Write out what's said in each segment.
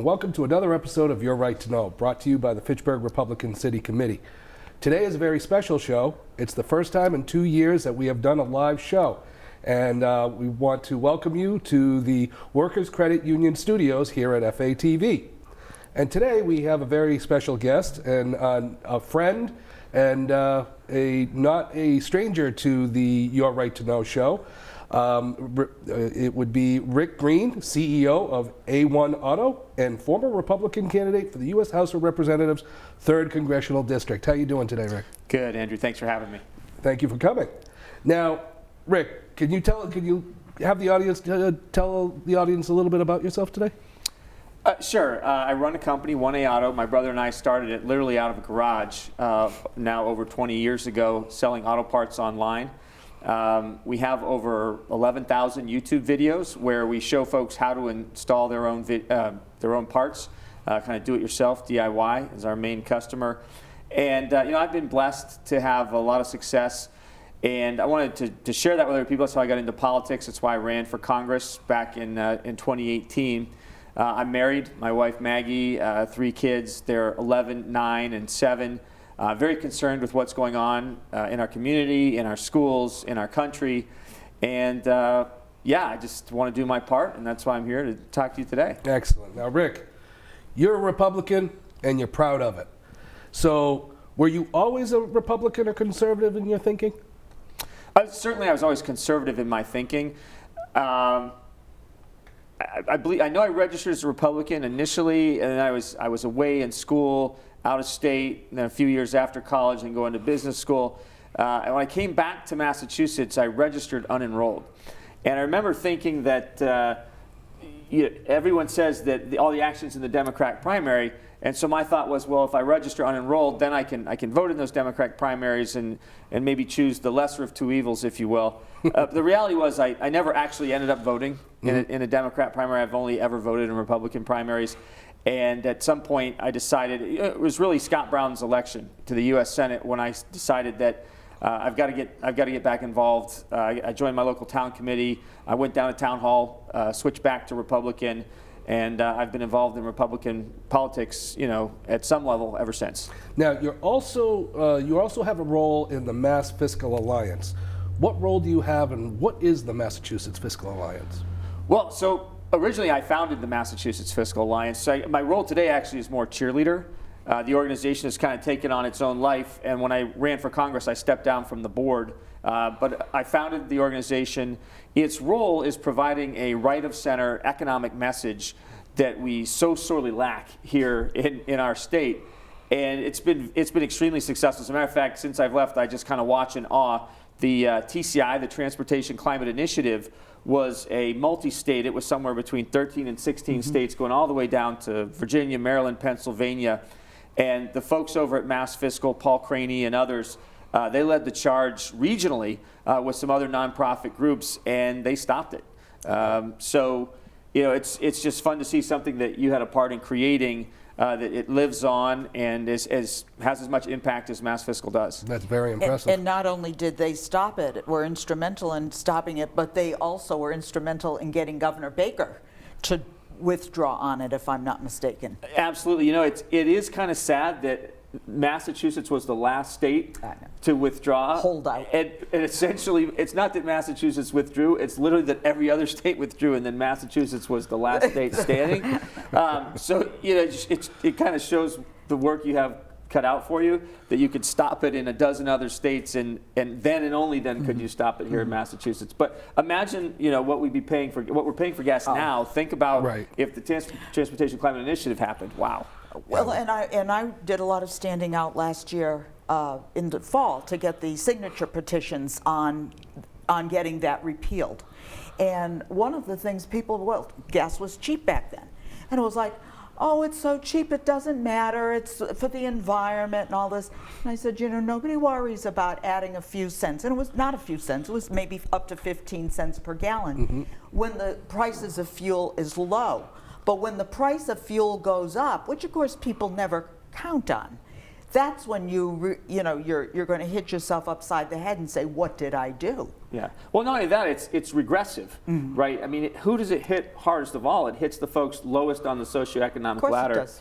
welcome to another episode of Your Right to Know, brought to you by the Fitchburg Republican City Committee. Today is a very special show. It's the first time in 2 years that we have done a live show, and we want to welcome you to the Workers Credit Union studios here at FATV. And today we have a very special guest and a friend and not a stranger to the Your Right to Know show. It would be Rick Green, CEO of A1 Auto and former Republican candidate for the U.S. House of Representatives, 3rd Congressional District. How are you doing today, Rick? Good, Andrew. Thanks for having me. Thank you for coming. Now, Rick, can you have the audience tell the audience a little bit about yourself today? Sure. I run a company, 1A Auto. My brother and I started it literally out of a garage now over 20 years ago, selling auto parts online. We have over 11,000 YouTube videos where we show folks how to install their own parts, kind of do-it-yourself, DIY is our main customer. And I've been blessed to have a lot of success, and I wanted to share that with other people. That's how I got into politics. That's why I ran for Congress back in 2018. I'm married, my wife Maggie, 3 kids. They're 11, 9, and 7. Very concerned with what's going on in our community, in our schools, in our country. And I just want to do my part, and that's why I'm here to talk to you today. Excellent. Now, Rick, you're a Republican, and you're proud of it. So, were you always a Republican or conservative in your thinking? Certainly, I was always conservative in my thinking. I know I registered as a Republican initially, and then I was away in school, out of state, and then a few years after college and going to business school. And when I came back to Massachusetts, I registered unenrolled. And I remember thinking that everyone says that all the action's in the Democratic primary, and so my thought was, well, if I register unenrolled, then I can vote in those Democratic primaries and maybe choose the lesser of two evils, if you will. The reality was I never actually ended up voting in a Democrat primary. I've only ever voted in Republican primaries. And at some point, I decided, it was really Scott Brown's election to the U.S. Senate when I decided that I've got to get back involved. I joined my local town committee. I went down to town hall, switched back to Republican, and I've been involved in Republican politics, at some level ever since. Now, you also have a role in the MASS Fiscal Alliance. What role do you have, and what is the Massachusetts Fiscal Alliance? Well, so originally I founded the Massachusetts Fiscal Alliance. So my role today actually is more cheerleader. The organization has kind of taken on its own life, and when I ran for Congress, I stepped down from the board. But I founded the organization. Its role is providing a right-of-center economic message that we so sorely lack here in our state. And it's been extremely successful. As a matter of fact, since I've left, I just kind of watch in awe. The TCI, the Transportation Climate Initiative, was a multi-state. It was somewhere between 13 and 16 states, going all the way down to Virginia, Maryland, Pennsylvania. And the folks over at MASS Fiscal, Paul Craney and others, they led the charge regionally with some other nonprofit groups, and they stopped it. It's just fun to see something that you had a part in creating, that it lives on and has as much impact as MASS Fiscal does. That's very impressive. And not only did they stop it, were instrumental in stopping it, but they also were instrumental in getting Governor Baker to withdraw on it, if I'm not mistaken. Absolutely. It is kind of sad that Massachusetts was the last state to withdraw. Hold out. And essentially, it's not that Massachusetts withdrew, it's literally that every other state withdrew, and then Massachusetts was the last state standing. It kind of shows the work you have cut out for you, that you could stop it in a dozen other states, and then and only then could you stop it here in Massachusetts. But imagine, what we're paying for gas now. Think about if the Transportation Climate Initiative happened. Wow. Well, and I did a lot of standing out last year in the fall to get the signature petitions on getting that repealed. And one of the things gas was cheap back then. And it was like, oh, it's so cheap, it doesn't matter, it's for the environment and all this. And I said, nobody worries about adding a few cents. And it was not a few cents, it was maybe up to 15 cents per gallon when the prices of fuel is low. But when the price of fuel goes up, which of course people never count on, that's when you're going to hit yourself upside the head and say, what did I do? Yeah. Well, not only that, it's regressive, right? I mean, who does it hit hardest of all? It hits the folks lowest on the socioeconomic ladder. It does.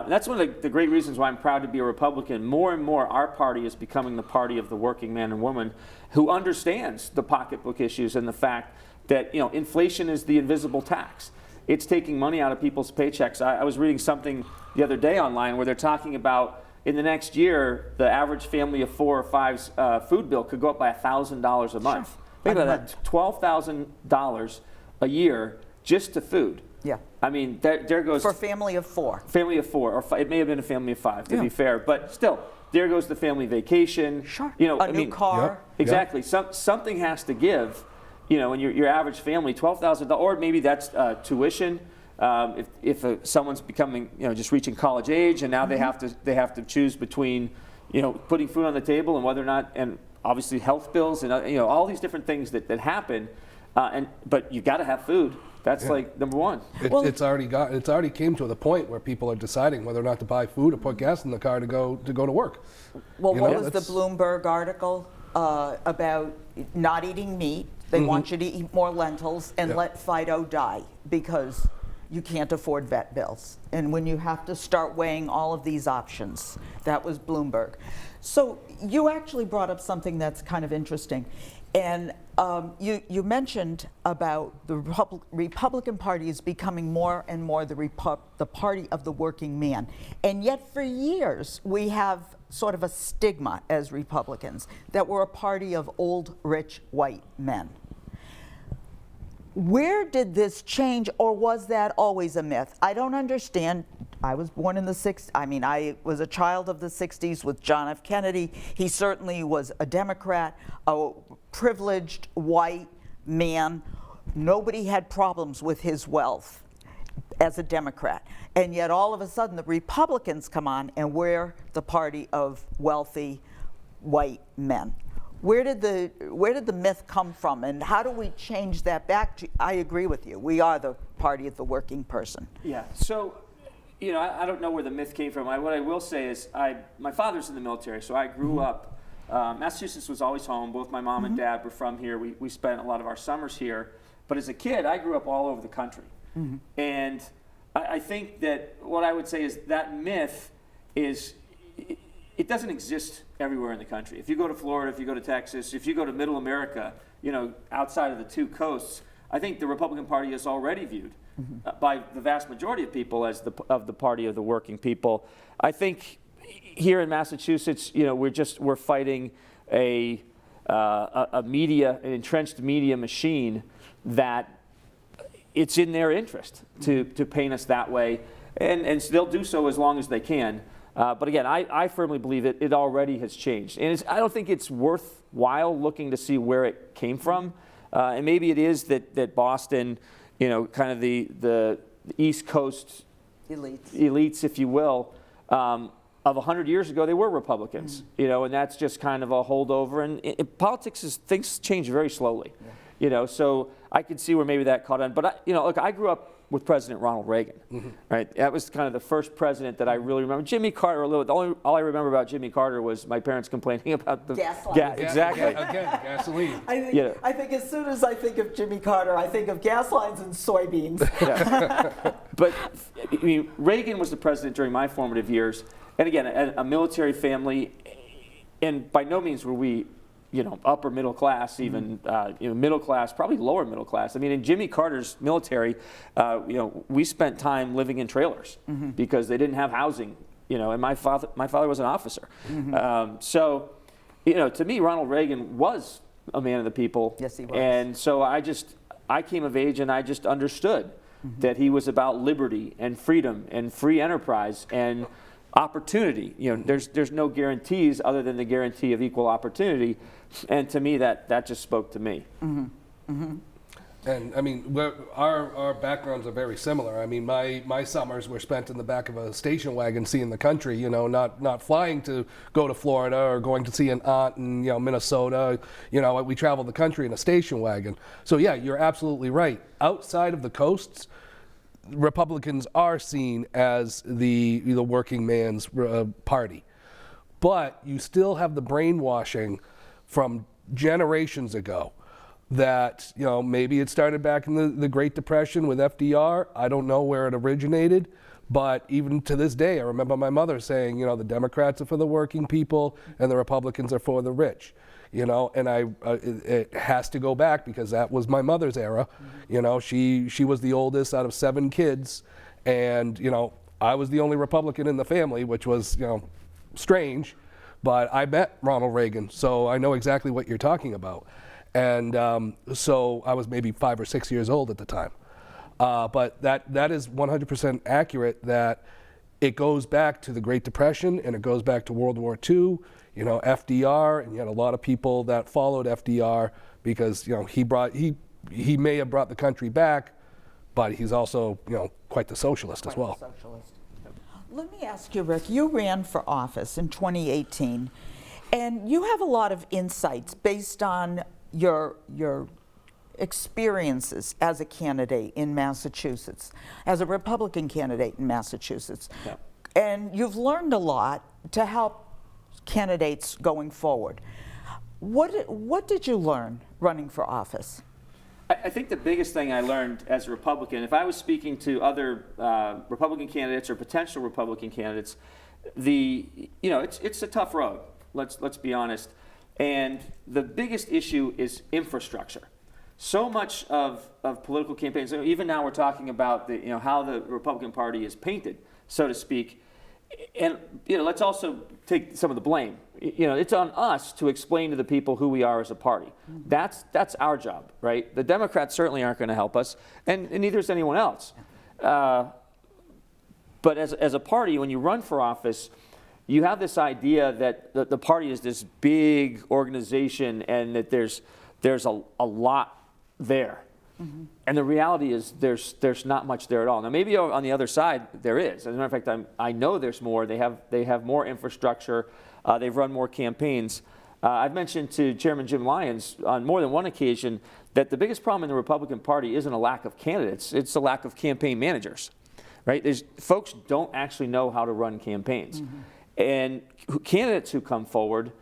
That's one of the great reasons why I'm proud to be a Republican. More and more, our party is becoming the party of the working man and woman who understands the pocketbook issues and the fact that inflation is the invisible tax. It's taking money out of people's paychecks. I was reading something the other day online where they're talking about in the next year, the average family of 4 or 5's food bill could go up by $1,000 a month. Sure. Think about that, $12,000 a year just to food. Yeah. I mean, there goes... For a family of 4. Family of 4, or it may have been a family of 5, to be fair. But still, there goes the family vacation. Sure. A new car. Yep. Exactly. Something has to give. In your average family, $12,000, or maybe that's tuition. If someone's becoming, just reaching college age, and now they have to choose between, putting food on the table and whether or not, and obviously health bills and all these different things that happen, but you got to have food. That's like number one. It's already came to the point where people are deciding whether or not to buy food or put gas in the car to go to work. Well, what was the Bloomberg article about not eating meat? They want you to eat more lentils and let Fido die because you can't afford vet bills. And when you have to start weighing all of these options, that was Bloomberg. So you actually brought up something that's kind of interesting. And you mentioned about the Republican Party is becoming more and more the party of the working man. And yet for years, we have sort of a stigma as Republicans that we're a party of old, rich, white men. Where did this change, or was that always a myth? I don't understand. I was born in the 60s. I mean, I was a child of the 60s with John F. Kennedy. He certainly was a Democrat, a privileged white man. Nobody had problems with his wealth as a Democrat. And yet all of a sudden the Republicans come on and we're the party of wealthy white men. Where did the myth come from, and how do we change that back to? I agree with you. We are the party of the working person. Yeah. So, I don't know where the myth came from. What I will say is, my father's in the military, so I grew up. Massachusetts was always home. Both my mom and dad were from here. We spent a lot of our summers here. But as a kid, I grew up all over the country, and I think that what I would say is that myth is. It doesn't exist everywhere in the country. If you go to Florida, if you go to Texas, if you go to Middle America, outside of the two coasts, I think the Republican Party is already viewed by the vast majority of people as the party of the working people. I think here in Massachusetts, we're fighting an entrenched media machine that it's in their interest to paint us that way, and they'll do so as long as they can. But again, I firmly believe it already has changed. And I don't think it's worthwhile looking to see where it came from. And maybe it is that Boston, kind of the East Coast elites, if you will, of 100 years ago, they were Republicans, and that's just kind of a holdover. And politics things change very slowly, so I could see where maybe that caught on. But, look, I grew up with President Ronald Reagan, right? That was kind of the first president that I really remember. Jimmy Carter, all I remember about Jimmy Carter was my parents complaining about the gasoline. Exactly. Again, gasoline. I think as soon as I think of Jimmy Carter, I think of gas lines and soybeans. Yeah. But I mean, Reagan was the president during my formative years, and again, a military family, and by no means were we upper middle class, even middle class, probably lower middle class. I mean, in Jimmy Carter's military, we spent time living in trailers because they didn't have housing. And my father was an officer. So, to me, Ronald Reagan was a man of the people. Yes, he was. And so I came of age and I just understood that he was about liberty and freedom and free enterprise and opportunity. There's no guarantees other than the guarantee of equal opportunity, and to me that just spoke to me. And I mean, our backgrounds are very similar. I mean, my summers were spent in the back of a station wagon seeing the country, not flying to go to Florida or going to see an aunt in, Minnesota. We traveled the country in a station wagon. So yeah, you're absolutely right. Outside of the coasts, Republicans are seen as the working man's party. but you still have the brainwashing from generations ago that, you know, maybe it started back in the Great Depression with FDR. I don't know where it originated, but even to this day, I remember my mother saying, you know, the Democrats are for the working people and the Republicans are for the rich. You know, and it has to go back because that was my mother's era. You know, she was the oldest out of 7 kids, and, you know, I was the only Republican in the family, which was, you know, strange, but I met Ronald Reagan, so I know exactly what you're talking about. And so I was maybe 5 or 6 years old at the time. But that is 100% accurate, that it goes back to the Great Depression and it goes back to World War II. You know, FDR, and you had a lot of people that followed FDR because, you know, he may have brought the country back, but he's also, you know, quite the socialist as well. Socialist. Let me ask you, Rick, you ran for office in 2018, and you have a lot of insights based on your experiences as a candidate in Massachusetts, as a Republican candidate in Massachusetts. Yeah. And you've learned a lot to help candidates going forward. What did you learn running for office? I think the biggest thing I learned as a Republican, if I was speaking to other Republican candidates or potential Republican candidates, it's a tough road. Let's be honest. And the biggest issue is infrastructure. So much of political campaigns, even now we're talking about how the Republican Party is painted, so to speak. And let's also take some of the blame. It's on us to explain to the people who we are as a party. That's our job, right? The Democrats certainly aren't going to help us, and neither is anyone else. But as a party, when you run for office, you have this idea that the party is this big organization and that there's a lot there. Mm-hmm. And the reality is there's not much there at all. Now maybe on the other side there is. As a matter of fact, I know there's more. They have more infrastructure. They've run more campaigns. I've mentioned to Chairman Jim Lyons on more than one occasion that the biggest problem in the Republican Party isn't a lack of candidates. It's a lack of campaign managers, right? Folks don't actually know how to run campaigns. Mm-hmm. And candidates who come forward,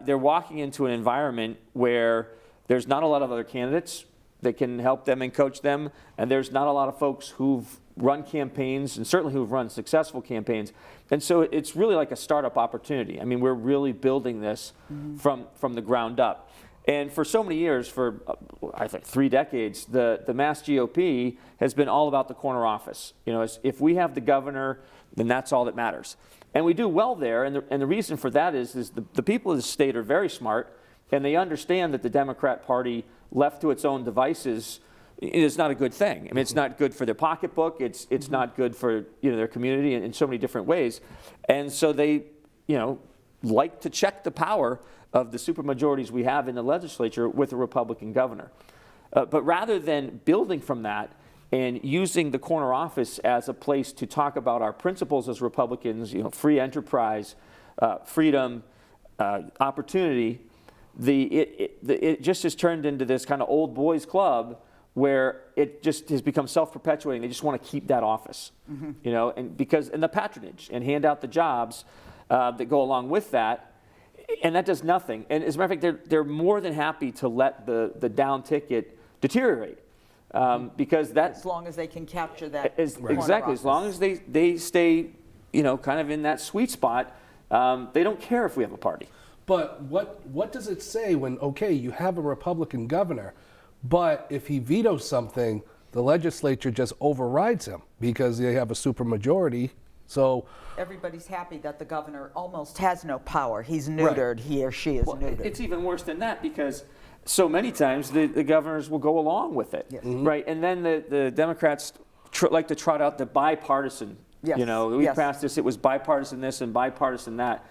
they're walking into an environment where there's not a lot of other candidates that can help them and coach them, and there's not a lot of folks who've run campaigns and certainly who've run successful campaigns. And so it's really like a startup opportunity. I mean, we're really building this from the ground up. And for so many years, for I think 3 decades, the Mass GOP has been all about the corner office. If we have the governor, then that's all that matters. And we do well there, and the reason for that is the people of the state are very smart, and they understand that the Democrat Party, left to its own devices, is not a good thing. I mean, it's not good for their pocketbook. It's not good for their community in so many different ways, and so they like to check the power of the supermajorities we have in the legislature with a Republican governor. But rather than building from that and using the corner office as a place to talk about our principles as Republicans, free enterprise, freedom, opportunity, it just has turned into this kind of old boys club where it just has become self-perpetuating. They just want to keep that office, and the patronage and hand out the jobs that go along with that, and that does nothing. And as a matter of fact, they're more than happy to let the down ticket deteriorate because that, as long as they can capture that exactly, as long as they stay kind of in that sweet spot, they don't care if we have a party. But what does it say when, okay, you have a Republican governor, but if he vetoes something, the legislature just overrides him because they have a supermajority? So everybody's happy that the governor almost has no power. He's neutered. Right. He or she is neutered. It's even worse than that because so many times the governors will go along with it, yes. Mm-hmm. Right? And then the Democrats like to trot out the bipartisan. Yes. We passed this. It was bipartisan this and bipartisan that.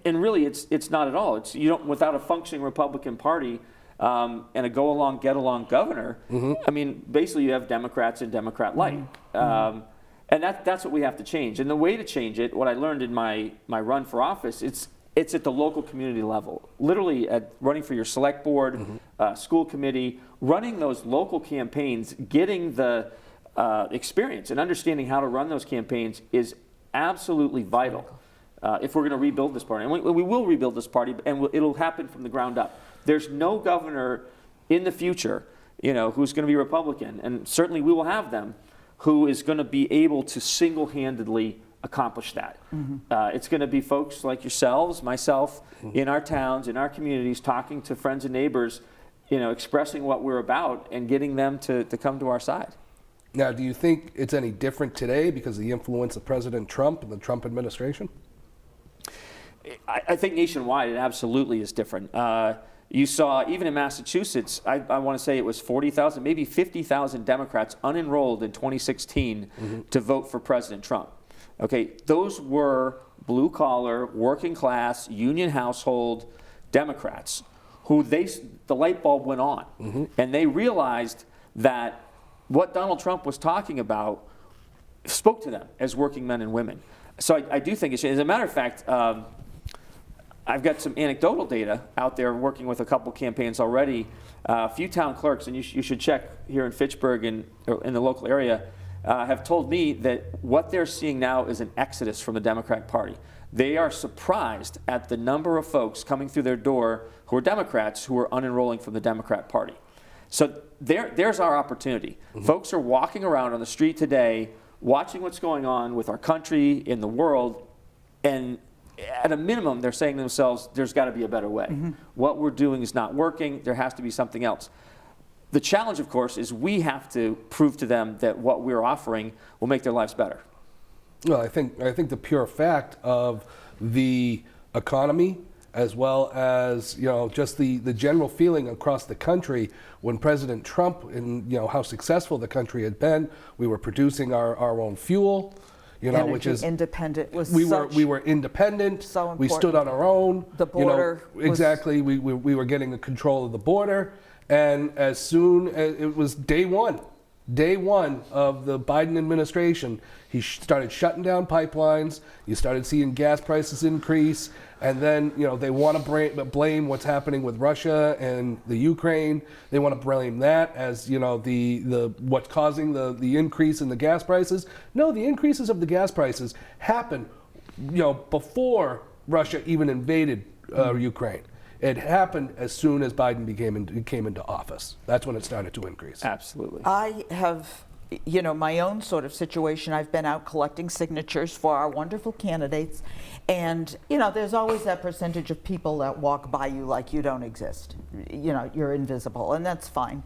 And really, it's not at all. It's without a functioning Republican Party and a go along, get along governor. Mm-hmm. I mean, basically, you have Democrats and Democrat light, and that's what we have to change. And the way to change it, what I learned in my run for office, it's at the local community level. Literally, at running for your select board, school committee, running those local campaigns, getting the experience and understanding how to run those campaigns is absolutely vital. if we're going to rebuild this party. And we will rebuild this party, and it'll happen from the ground up. There's no governor in the future, who's going to be Republican, and certainly we will have them, who is going to be able to single-handedly accomplish that. It's going to be folks like yourselves, myself, in our towns, in our communities, talking to friends and neighbors, expressing what we're about and getting them to come to our side. Now, do you think it's any different today because of the influence of President Trump and the Trump administration? I think nationwide it absolutely is different. You saw, even in Massachusetts, I want to say it was 40,000, maybe 50,000 Democrats unenrolled in 2016 to vote for President Trump. Okay, those were blue-collar, working-class, union household Democrats who the light bulb went on. And they realized that what Donald Trump was talking about spoke to them as working men and women. So I do think it's, as a matter of fact, I've got some anecdotal data out there working with a couple campaigns already. A few town clerks, and you should check here in Fitchburg and in the local area, have told me that what they're seeing now is an exodus from the Democratic Party. They are surprised at the number of folks coming through their door who are Democrats who are unenrolling from the Democrat Party. So there's our opportunity. Folks are walking around on the street today, watching what's going on with our country, in the world, and at a minimum, they're saying to themselves, there's got to be a better way. What we're doing is not working. There has to be something else. The challenge, of course, is we have to prove to them that what we're offering will make their lives better. Well, I think the pure fact of the economy, as well as just the general feeling across the country when President Trump and how successful the country had been, we were producing our own fuel. Which is independent was we were independent. So important. We stood on our own. The border exactly. We were getting the control of the border, and as soon as it was day one of the Biden administration, he started shutting down pipelines. You started seeing gas prices increase, and then they want to blame what's happening with Russia and the Ukraine. They want to blame that as the what's causing the increase in the gas prices. No, the increases of the gas prices happened before Russia even invaded Ukraine. It happened as soon as Biden came into office. That's when it started to increase. Absolutely. I have, my own sort of situation. I've been out collecting signatures for our wonderful candidates. And, there's always that percentage of people that walk by you like you don't exist. You're invisible, and that's fine.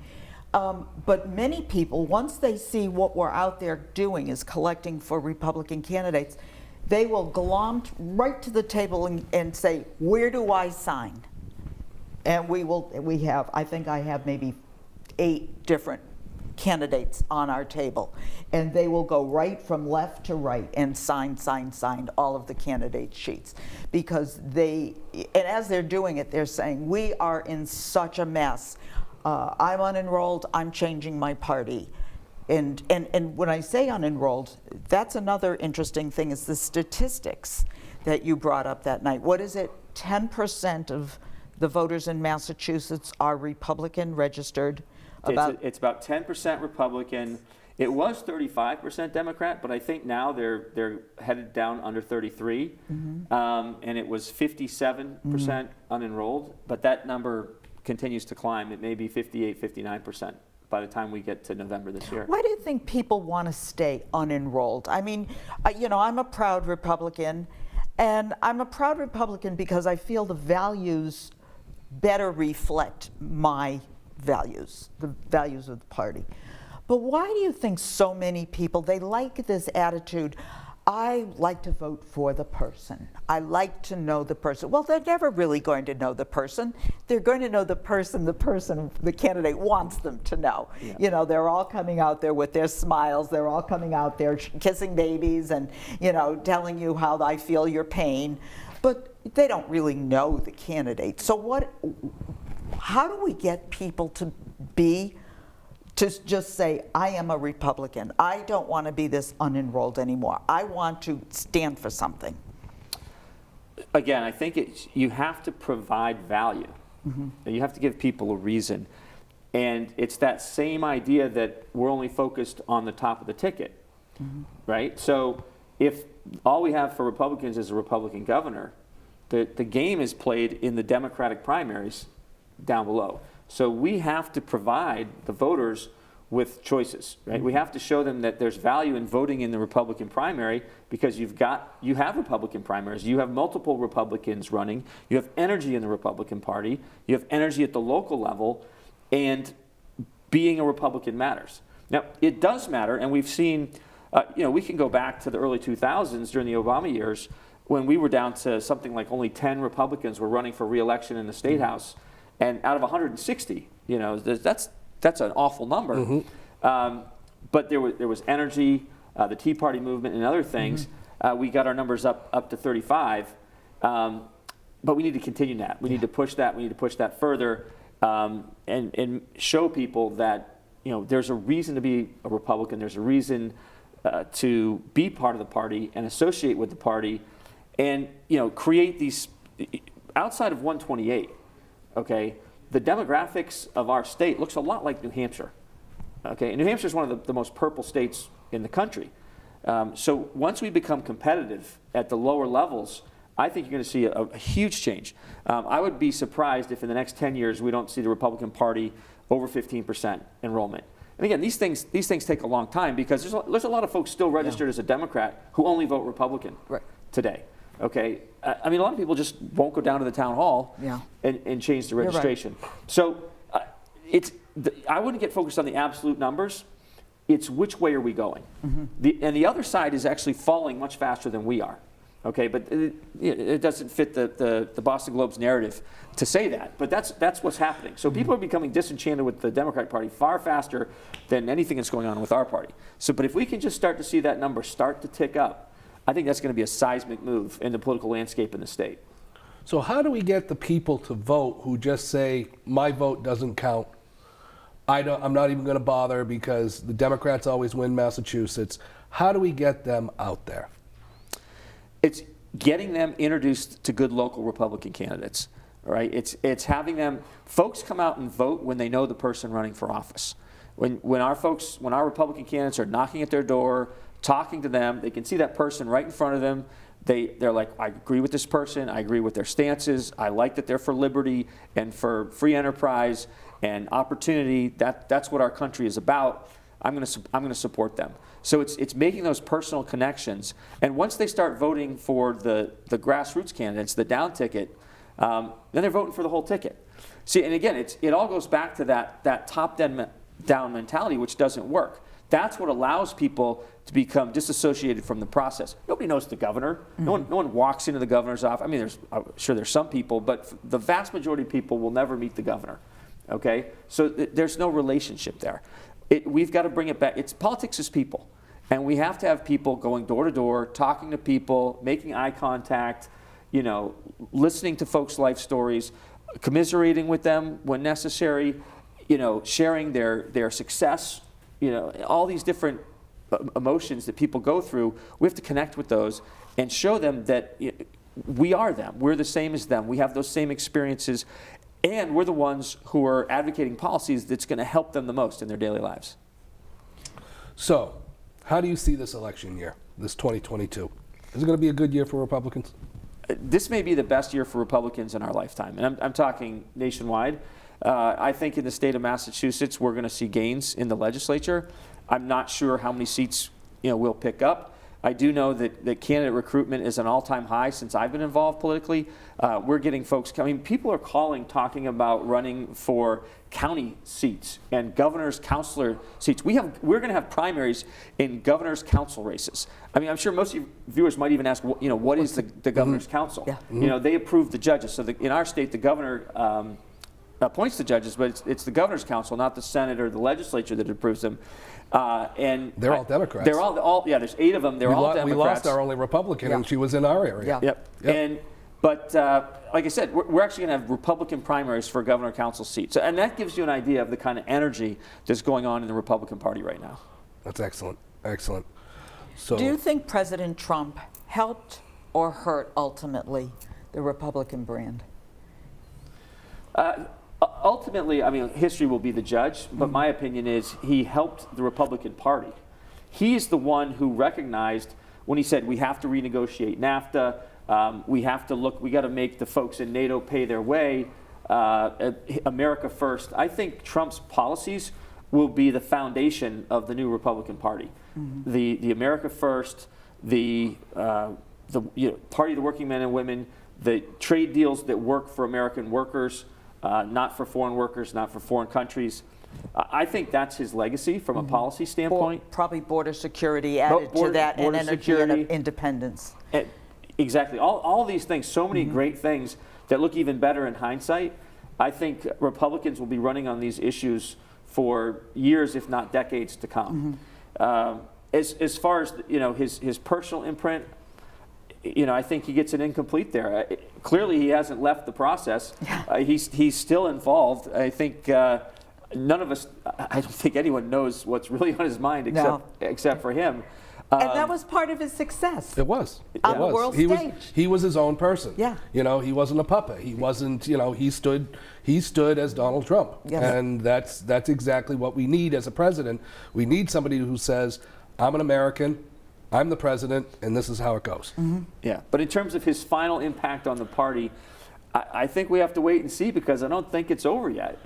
But many people, once they see what we're out there doing is collecting for Republican candidates, they will glom right to the table and say, where do I sign? And I think I have maybe 8 different candidates on our table. And they will go right from left to right and sign all of the candidate sheets. Because and as they're doing it, they're saying, we are in such a mess. I'm unenrolled, I'm changing my party. And when I say unenrolled, that's another interesting thing is the statistics that you brought up that night. What is it? 10% of the voters in Massachusetts are Republican registered. It's about 10% Republican. It was 35% Democrat, but I think now they're headed down under 33, and it was 57% unenrolled. But that number continues to climb. It may be 58, 59% by the time we get to November this year. Why do you think people want to stay unenrolled? I mean, I'm a proud Republican, and I'm a proud Republican because I feel the values better reflect my values, the values of the party. But why do you think so many people, they like this attitude, I like to vote for the person. I like to know the person. Well, they're never really going to know the person. They're going to know the person the candidate wants them to know. Yeah. They're all coming out there with their smiles. They're all coming out there kissing babies and, telling you how I feel your pain. But they don't really know the candidate. So how do we get people to just say, I am a Republican. I don't want to be this unenrolled anymore. I want to stand for something. Again, I think you have to provide value. You have to give people a reason. And it's that same idea that we're only focused on the top of the ticket, right? So if all we have for Republicans is a Republican governor. The game is played in the Democratic primaries down below. So we have to provide the voters with choices, right? We have to show them that there's value in voting in the Republican primary because you have Republican primaries. You have multiple Republicans running. You have energy in the Republican Party. You have energy at the local level, and being a Republican matters. Now, it does matter, and we've seen, we can go back to the early 2000s during the Obama years when we were down to something like only 10 Republicans were running for re-election in the State House, and out of 160, that's an awful number. But there was energy, the Tea Party movement, and other things. We got our numbers up to 35, but we need to continue that. We need to push that. We need to push that further, and show people that there's a reason to be a Republican. There's a reason to be part of the party and associate with the party, and create these outside of 128. Okay. The demographics of our state looks a lot like New Hampshire. Okay, and New Hampshire is one of the most purple states in the country. So once we become competitive at the lower levels, I think you're going to see a huge change. I would be surprised if in the next 10 years we don't see the Republican Party over 15% enrollment. And again, these things take a long time because there's a lot of folks still registered as a Democrat who only vote Republican today. Okay, I mean, a lot of people just won't go down to the town hall and change the registration. Right. So I wouldn't get focused on the absolute numbers. It's which way are we going? And the other side is actually falling much faster than we are. Okay, but it doesn't fit the Boston Globe's narrative to say that. But that's what's happening. So people are becoming disenchanted with the Democratic Party far faster than anything that's going on with our party. So, but if we can just start to see that number start to tick up, I think that's going to be a seismic move in the political landscape in the state. So how do we get the people to vote who just say, my vote doesn't count? I'm not even going to bother because the Democrats always win Massachusetts. How do we get them out there? It's getting them introduced to good local Republican candidates, right? It's having them, folks come out and vote when they know the person running for office. When our Republican candidates are knocking at their door, talking to them, they can see that person right in front of them. They're like, I agree with this person. I agree with their stances. I like that they're for liberty and for free enterprise and opportunity. That's what our country is about. I'm going to support them. So it's making those personal connections. And once they start voting for the grassroots candidates, the down ticket, then they're voting for the whole ticket. See, and again, it all goes back to that top-down mentality, which doesn't work. That's what allows people to become disassociated from the process. Nobody knows the governor. No one walks into the governor's office. I mean, I'm sure there's some people, but the vast majority of people will never meet the governor. Okay, so there's no relationship there. We've got to bring it back. Politics is people, and we have to have people going door to door, talking to people, making eye contact, listening to folks' life stories, commiserating with them when necessary, sharing their success. All these different emotions that people go through, we have to connect with those and show them that we are them. We're the same as them. We have those same experiences, and we're the ones who are advocating policies that's going to help them the most in their daily lives. So, how do you see this election year, this 2022? Is it going to be a good year for Republicans? This may be the best year for Republicans in our lifetime, and I'm talking nationwide. I think in the state of Massachusetts, we're going to see gains in the legislature. I'm not sure how many seats we'll pick up. I do know that candidate recruitment is an all-time high since I've been involved politically. We're getting folks coming. People are talking about running for county seats and governor's counselor seats. We're going to have primaries in governor's council races. I mean, I'm sure most of you viewers might even ask, what is the governor's council? Yeah. They approve the judges. So in our state, the governor appoints the judges, but it's the governor's council, not the Senate or the legislature that approves them. And they're all Democrats. They're all there's 8 of them. They're all Democrats. We lost our only Republican, and she was in our area. Yep. But like I said, we're actually going to have Republican primaries for governor council seats, and that gives you an idea of the kind of energy that's going on in the Republican Party right now. That's excellent. Excellent. So, do you think President Trump helped or hurt ultimately the Republican brand? Ultimately, I mean, history will be the judge, but my opinion is he helped the Republican Party. He's the one who recognized when he said we have to renegotiate NAFTA, we got to make the folks in NATO pay their way, America first. I think Trump's policies will be the foundation of the new Republican Party. Mm-hmm. The America first, the party of the working men and women, the trade deals that work for American workers, not for foreign workers, not for foreign countries. I think that's his legacy from a policy standpoint. Probably border security added to that, and energy and independence. Exactly. All these things, so many great things that look even better in hindsight. I think Republicans will be running on these issues for years, if not decades, to come. As far as his personal imprint, I think he gets it incomplete there. Clearly, he hasn't left the process. Yeah. He's still involved. I think none of us, I don't think anyone knows what's really on his mind except for him. And that was part of his success. It was. On the world stage. He was his own person. Yeah. He wasn't a puppet. He wasn't, he stood as Donald Trump. Yes. And that's exactly what we need as a president. We need somebody who says, I'm an American, I'm the president, and this is how it goes. Mm-hmm. Yeah. But in terms of his final impact on the party, I think we have to wait and see, because I don't think it's over yet.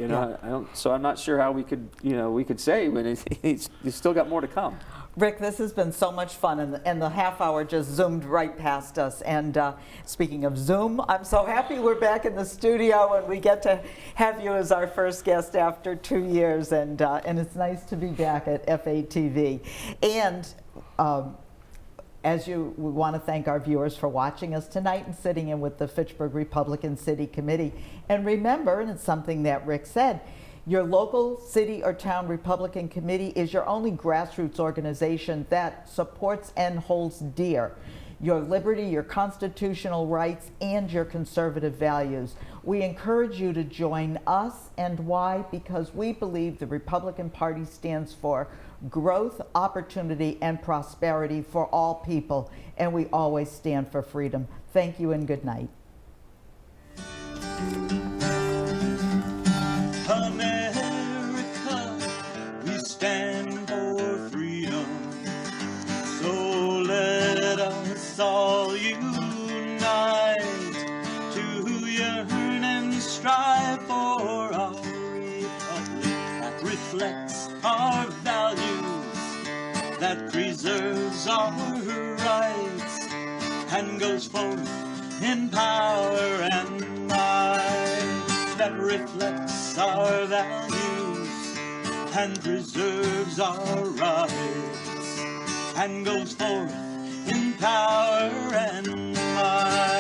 So I'm not sure how we could say when he's still got more to come. Rick, this has been so much fun, and the half hour just zoomed right past us. And speaking of Zoom, I'm so happy we're back in the studio and we get to have you as our first guest after 2 years, and it's nice to be back at FATV. And we want to thank our viewers for watching us tonight and sitting in with the Fitchburg Republican City Committee. And remember, and it's something that Rick said, your local city or town Republican committee is your only grassroots organization that supports and holds dear your liberty, your constitutional rights, and your conservative values. We encourage you to join us. And why? Because we believe the Republican Party stands for growth, opportunity, and prosperity for all people, and we always stand for freedom. Thank you and good night. America, we stand for freedom. So let us all unite to yearn and strive for our republic that reflects our values, that preserves our rights, and goes forth in power and might, that reflects our values and preserves our rights, and goes forth in power and might.